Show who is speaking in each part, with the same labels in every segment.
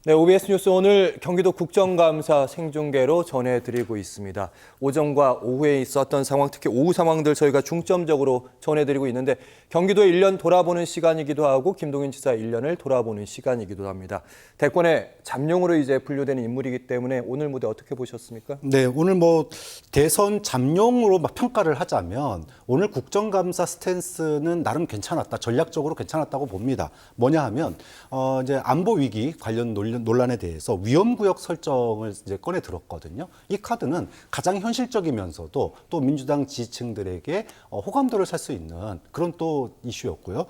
Speaker 1: 네, OBS 뉴스 오늘 경기도 국정감사 생중계로 전해드리고 있습니다. 오전과 오후에 있었던 상황, 특히 오후 상황들 저희가 중점적으로 전해드리고 있는데 경기도의 1년 돌아보는 시간이기도 하고 김동연 지사의 1년을 돌아보는 시간이기도 합니다. 대권의 잠룡으로 이제 분류되는 인물이기 때문에 오늘 무대 어떻게 보셨습니까?
Speaker 2: 네, 오늘 뭐 대선 잠룡으로 막 평가를 하자면 오늘 국정감사 스탠스는 나름 괜찮았다, 전략적으로 괜찮았다고 봅니다. 뭐냐 하면 이제 안보 위기 관련 논란에 대해서 위험구역 설정을 이제 꺼내 들었거든요. 이 카드는 가장 현실적이면서도 또 민주당 지지층들에게 호감도를 살 수 있는 그런 또 이슈였고요.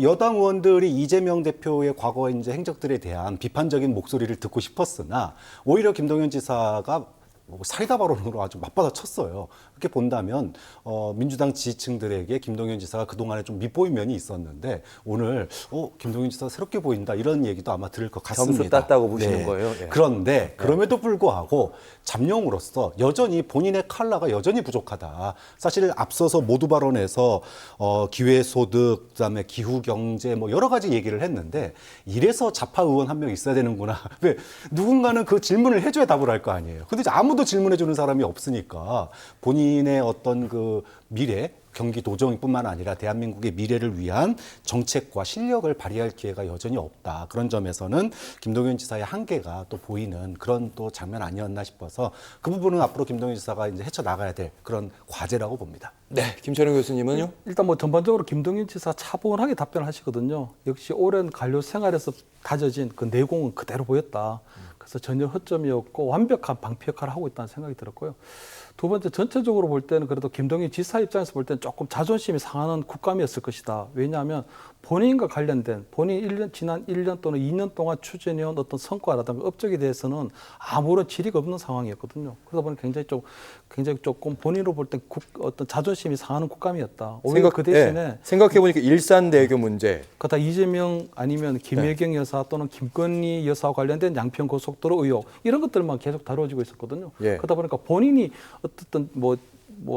Speaker 2: 여당 의원들이 이재명 대표의 과거 이제 행적들에 대한 비판적인 목소리를 듣고 싶었으나 오히려 김동연 지사가 사이다 발언으로 아주 맞받아 쳤어요. 그렇게 본다면 민주당 지지층들에게 김동연 지사가 그동안에 좀 밉보인 면이 있었는데 오늘 김동연 지사가 새롭게 보인다 이런 얘기도 아마 들을 것 같습니다.
Speaker 1: 점수 땄다고 보시는 거예요? 예.
Speaker 2: 그런데 그럼에도 불구하고 잠룡으로서 여전히 본인의 컬러가 여전히 부족하다. 사실 앞서서 모두 발언에서 기회소득, 그다음에 기후경제 뭐 여러 가지 얘기를 했는데 이래서 좌파 의원 한 명 있어야 되는구나. 왜 누군가는 그 질문을 해줘야 답을 할 거 아니에요. 근데 이제 아무도 질문해주는 사람이 없으니까 본인의 어떤 그 미래, 경기 도정뿐만 아니라 대한민국의 미래를 위한 정책과 실력을 발휘할 기회가 여전히 없다. 그런 점에서는 김동연 지사의 한계가 또 보이는 그런 또 장면 아니었나 싶어서 그 부분은 앞으로 김동연 지사가 이제 헤쳐나가야 될 그런 과제라고 봅니다.
Speaker 1: 네, 김철용 교수님은요?
Speaker 3: 일단 뭐 전반적으로 김동연 지사 차분하게 답변하시거든요. 역시 오랜 관료 생활에서 다져진 그 내공은 그대로 보였다. 그래서 전혀 허점이었고 완벽한 방피 역할을 하고 있다는 생각이 들었고요. 두 번째, 전체적으로 볼 때는 그래도 김동연 지사 입장에서 볼 때는 조금 자존심이 상하는 국감이었을 것이다. 왜냐하면 본인과 관련된 지난 1년 또는 2년 동안 추진해온 어떤 성과라든가 업적에 대해서는 아무런 질의가 없는 상황이었거든요. 그러다 보니 굉장히 조금 본인으로 볼 때 어떤 자존심이 상하는 국감이었다. 오히려 그 대신에
Speaker 1: 생각해보니까 일산대교 문제.
Speaker 3: 그다 이재명 아니면 김혜경 여사 또는 김건희 여사와 관련된 양평 고속도로 의혹 이런 것들만 계속 다뤄지고 있었거든요.
Speaker 1: 예.
Speaker 3: 그러다 보니까 본인이 어떻든 뭐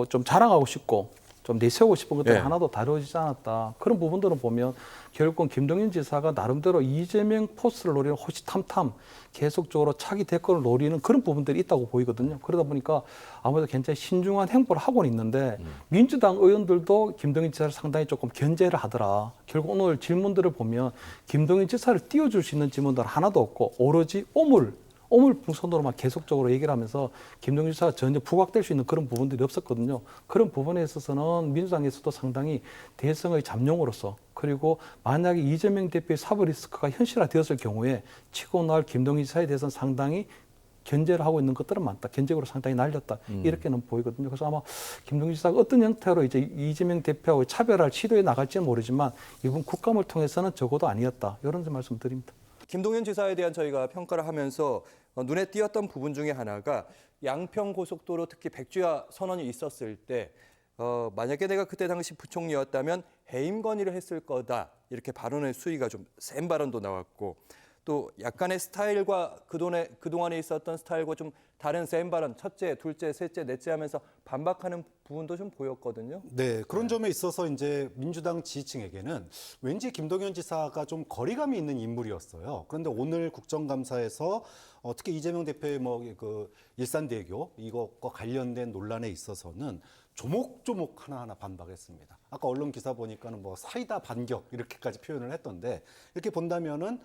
Speaker 3: 좀 자랑하고 싶고 좀 내세우고 싶은 것들이
Speaker 1: 예.
Speaker 3: 하나도 다뤄지지 않았다. 그런 부분들을 보면 결국은 김동연 지사가 나름대로 이재명 포스를 노리는 호시탐탐 계속적으로 차기 대권을 노리는 그런 부분들이 있다고 보이거든요. 그러다 보니까 아무래도 굉장히 신중한 행보를 하고는 있는데 민주당 의원들도 김동연 지사를 상당히 조금 견제를 하더라. 결국 오늘 질문들을 보면 김동연 지사를 띄워줄 수 있는 질문들 하나도 없고 오로지 오물풍선으로만 계속적으로 얘기를 하면서 김동연 지사가 전혀 부각될 수 있는 그런 부분들이 없었거든요. 그런 부분에 있어서는 민주당에서도 상당히 대성의 잠룡으로서 그리고 만약에 이재명 대표의 사법 리스크가 현실화되었을 경우에 치고 나올 김동연 지사에 대해서는 상당히 견제를 하고 있는 것들은 많다. 견제로 상당히 날렸다. 이렇게는 보이거든요. 그래서 아마 김동연 지사가 어떤 형태로 이제 이재명 대표하고 차별할 시도에 나갈지는 모르지만 이번 국감을 통해서는 적어도 아니었다. 이런 말씀드립니다.
Speaker 1: 김동연 지사에 대한 저희가 평가를 하면서 눈에 띄었던 부분 중에 하나가 양평 고속도로 특히 백주야 선언이 있었을 때 만약에 내가 그때 당시 부총리였다면 해임 건의를 했을 거다 이렇게 발언의 수위가 좀 센 발언도 나왔고 또 약간의 스타일과 그동안에 있었던 스타일과 좀 다른 센 발언 첫째, 둘째, 셋째, 넷째 하면서 반박하는 부분도 좀 보였거든요.
Speaker 2: 네, 그런 점에 있어서 이제 민주당 지지층에게는 왠지 김동연 지사가 좀 거리감이 있는 인물이었어요. 그런데 오늘 국정감사에서 특히 이재명 대표의 뭐 그 일산대교 이것과 관련된 논란에 있어서는 조목조목 하나하나 반박했습니다. 아까 언론 기사 보니까는 뭐 사이다 반격 이렇게까지 표현을 했던데 이렇게 본다면은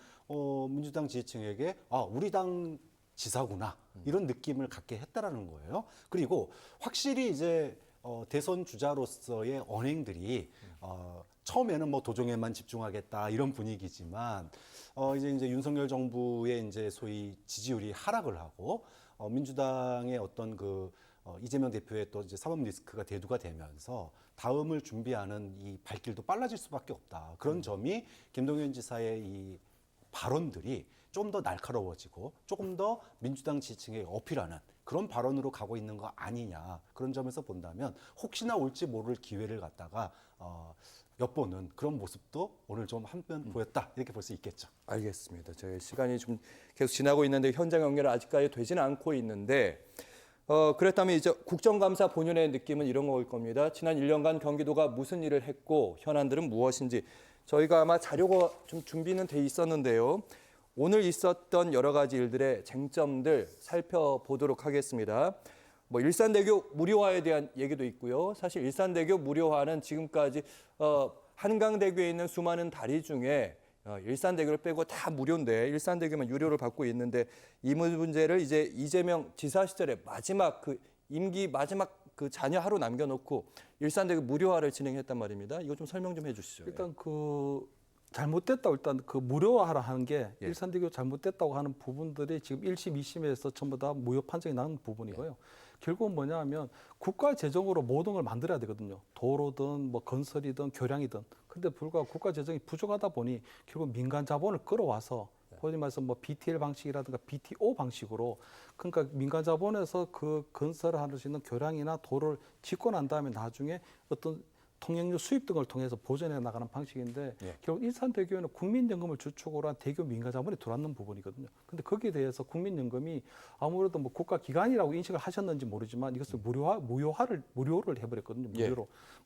Speaker 2: 민주당 지지층에게 우리 당 지사구나 이런 느낌을 갖게 했다라는 거예요. 그리고 확실히 이제 대선 주자로서의 언행들이 처음에는 뭐 도정에만 집중하겠다 이런 분위기지만 이제 윤석열 정부의 이제 소위 지지율이 하락을 하고 민주당의 어떤 그 이재명 대표의 또 이제 사법 리스크가 대두가 되면서 다음을 준비하는 이 발길도 빨라질 수밖에 없다. 그런 점이 김동연 지사의 이 발언들이 좀 더 날카로워지고 조금 더 민주당 지지층에 어필하는 그런 발언으로 가고 있는 거 아니냐. 그런 점에서 본다면 혹시나 올지 모를 기회를 갖다가 엿보는 그런 모습도 오늘 좀 한편 보였다. 이렇게 볼 수 있겠죠.
Speaker 1: 알겠습니다. 저희 시간이 좀 계속 지나고 있는데 현장 연결은 아직까지 되지는 않고 있는데 그랬다면 이제 국정감사 본연의 느낌은 이런 거일 겁니다. 지난 1년간 경기도가 무슨 일을 했고 현안들은 무엇인지 저희가 아마 자료가 좀 준비는 돼 있었는데요. 오늘 있었던 여러 가지 일들의 쟁점들 살펴보도록 하겠습니다. 뭐 일산대교 무료화에 대한 얘기도 있고요. 사실 일산대교 무료화는 지금까지 한강대교에 있는 수많은 다리 중에 일산대교를 빼고 다 무료인데 일산대교만 유료를 받고 있는데 이 문제를 이제 이재명 지사 시절에 마지막 그 임기 마지막 그 잔여 하루 남겨놓고 일산대교 무료화를 진행했단 말입니다. 이거 좀 설명 좀 해주시죠.
Speaker 3: 일단 그 잘못됐다고 일단 그 무료화를 하는 게
Speaker 1: 예.
Speaker 3: 일산대교 잘못됐다고 하는 부분들이 지금 1심, 2심에서 전부 다 무효 판정이 나는 부분이고요. 결국은 뭐냐 하면 국가 재정으로 모든 걸 만들어야 되거든요. 도로든 뭐 건설이든 교량이든. 근데 불구하고 국가 재정이 부족하다 보니 결국 민간 자본을 끌어와서 소위 말해서 뭐 BTL 방식이라든가 BTO 방식으로 그러니까 민간 자본에서 그 건설을 할 수 있는 교량이나 도로를 짓고 난 다음에 나중에 어떤 통행료 수입 등을 통해서 보전해 나가는 방식인데 결국 일산대교는 국민연금을 주축으로 한 대교 민간 자본이 들어왔는 부분이거든요. 근데 거기에 대해서 국민연금이 아무래도 뭐 국가기관이라고 인식을 하셨는지 모르지만 이것을 무료를 해버렸거든요.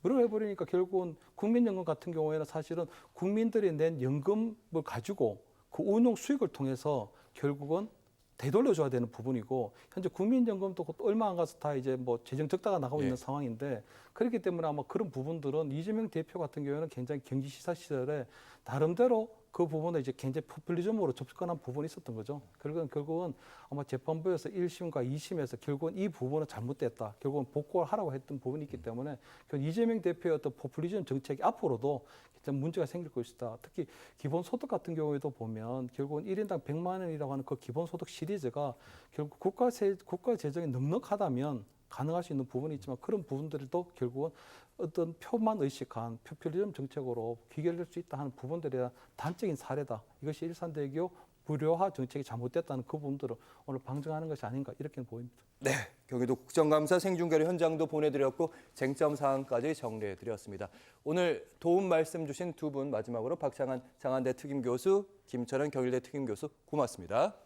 Speaker 3: 무료로 해버리니까 결국은 국민연금 같은 경우에는 사실은 국민들이 낸 연금을 가지고 그 운용 수익을 통해서 결국은 되돌려줘야 되는 부분이고 현재 국민연금도 얼마 안 가서 다 이제 뭐 재정 적자가 나가고 있는 상황인데 그렇기 때문에 아마 그런 부분들은 이재명 대표 같은 경우에는 굉장히 경기시사 시절에 나름대로 그 부분에 이제 굉장히 포퓰리즘으로 접근한 부분이 있었던 거죠. 결국은 아마 재판부에서 1심과 2심에서 결국은 이 부분은 잘못됐다. 결국은 복구를 하라고 했던 부분이 있기 때문에 이재명 대표의 어떤 포퓰리즘 정책이 앞으로도 문제가 생길 것이다. 특히 기본소득 같은 경우에도 보면 결국은 1인당 100만 원이라고 하는 그 기본소득 시리즈가 결국 국가 재정이 넉넉하다면 가능할 수 있는 부분이 있지만 그런 부분들도 결국은 어떤 표만 의식한 포퓰리즘 정책으로 귀결될 수 있다 하는 부분들에 대한 단적인 사례다. 이것이 일산대교 무료화 정책이 잘못됐다는 그 부분들을 오늘 방증하는 것이 아닌가 이렇게 보입니다.
Speaker 1: 네, 경기도 국정감사 생중계로 현장도 보내드렸고 쟁점 사항까지 정리해드렸습니다. 오늘 도움 말씀 주신 두 분 마지막으로 박창한 장안대 특임교수, 김철현 경일대 특임교수 고맙습니다.